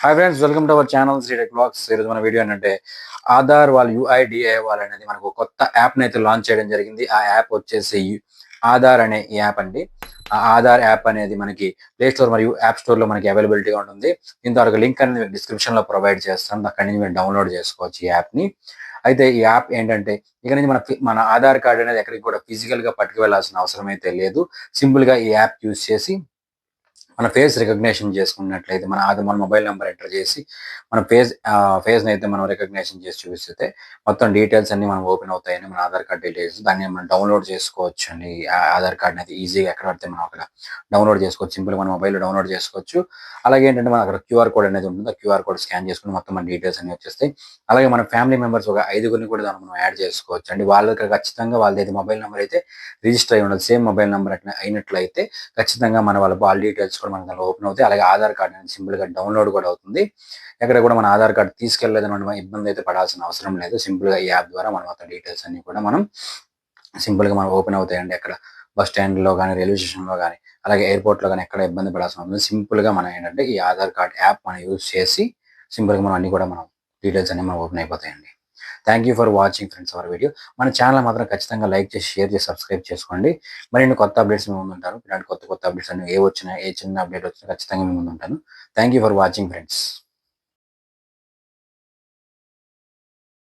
Hi friends, welcome to our channel Sri tech blogs. ఈరోజు మన video ఏంటంటే ఆధార్ వాళ్ళు యూఐడిఏ వాళ్ళు అనేది మనకు కొత్త యాప్ని అయితే లాంచ్ చేయడం జరిగింది. ఆ యాప్ వచ్చేసి ఆధార్ అనే యాప్ అండి. ఆ ఆధార్ యాప్ అనేది మనకి ప్లే స్టోర్ మరియు యాప్ స్టోర్ లో మనకి అవైలబిలిటీగా ఉంటుంది. దీంతో ఒక లింక్ అనేది డిస్క్రిప్షన్ లో ప్రొవైడ్ చేస్తాం. అక్కడి నుంచి మీరు డౌన్లోడ్ చేసుకోవచ్చు ఈ యాప్ ని. అయితే ఈ యాప్ ఏంటంటే ఇక నుంచి మన ఆధార్ కార్డ్ అనేది ఎక్కడికి కూడా ఫిజికల్ గా పట్టుకు వెళ్లాల్సిన అవసరం అయితే లేదు. సింపుల్ గా ఈ యాప్ యూజ్ చేసి మన ఫేస్ రికగ్నిషన్ చేసుకున్నట్లయితే మన మొబైల్ నెంబర్ ఎంటర్ చేసి మన ఫేస్ని అయితే మనం రికగ్నిషన్ చేసి చూపిస్తే మొత్తం డీటెయిల్స్ అన్ని మనం ఓపెన్ అవుతాయని మన ఆధార్ కార్డ్ డీటెయిల్స్ దాన్ని మనం డౌన్లోడ్ చేసుకోవచ్చు అండి. ఆధార్ కార్డ్ని అయితే ఈజీగా ఎక్కడ పడితే మనం అక్కడ డౌన్లోడ్ చేసుకోవచ్చు. సింపుల్గా మన మొబైల్లో డౌన్లోడ్ చేసుకోవచ్చు. అలాగే ఏంటంటే మన అక్కడ క్యూఆర్ కోడ్ అనేది ఉంటుంది. ఆ క్యూఆర్ కోడ్ స్కాన్ చేసుకుని మొత్తం మన డీటెయిల్స్ అన్ని వచ్చేస్తాయి. అలాగే మన ఫ్యామిలీ మెంబర్స్ ఒక 5గురిని కూడా దాన్ని మనం యాడ్ చేసుకోవచ్చు అండి. వాళ్ళకి ఖచ్చితంగా వాళ్ళదైతే మొబైల్ నెంబర్ అయితే రిజిస్టర్ అయి ఉండదు. సేమ్ మొబైల్ నెంబర్ అయినట్లయితే ఖచ్చితంగా వాళ్ళ డీటెయిల్స్ కూడా మనకు ఓపెన్ అవుతాయి. అలాగే ఆధార్ కార్డ్ అనేది సింపుల్గా డౌన్లోడ్ కూడా అవుతుంది. ఎక్కడ కూడా మన ఆధార్ కార్డ్ తీసుకెళ్లేదని మనం ఇబ్బంది అయితే పడాల్సిన అవసరం లేదు. సింపుల్గా ఈ యాప్ ద్వారా మన మొత్తం డీటెయిల్స్ అన్ని కూడా సింపుల్గా మనం ఓపెన్ అవుతాయండి. అక్కడ బస్ స్టాండ్లో కానీ, రైల్వే స్టేషన్లో కానీ, అలాగే ఎయిర్పోర్ట్లో కానీ ఎక్కడ ఇబ్బంది పడాల్సిన అవసరం లేదు. సింపుల్గా మనం ఏంటంటే ఈ ఆధార్ కార్డ్ యాప్ మనం యూజ్ చేసి సింపుల్గా మనం అన్ని కూడా డీటెయిల్స్ అన్ని ఓపెన్ అయిపోతాయండి. Thank you for watching friends hour video. మన ఛానల్ మాత్రం ఖచ్చితంగా లైక్ చేసి, షేర్ చేసి, సబ్స్క్రైబ్ చేసుకోండి. మరిన్ని కొత్త అప్డేట్స్ మీ ముందు ఉంటాను. ఇలాంటి కొత్త అప్డేట్స్ అన్ని ఏ చిన్న అప్డేట్ వచ్చినా ఖచ్చితంగా మీ ముందు ఉంటాను. Thank you for watching friends.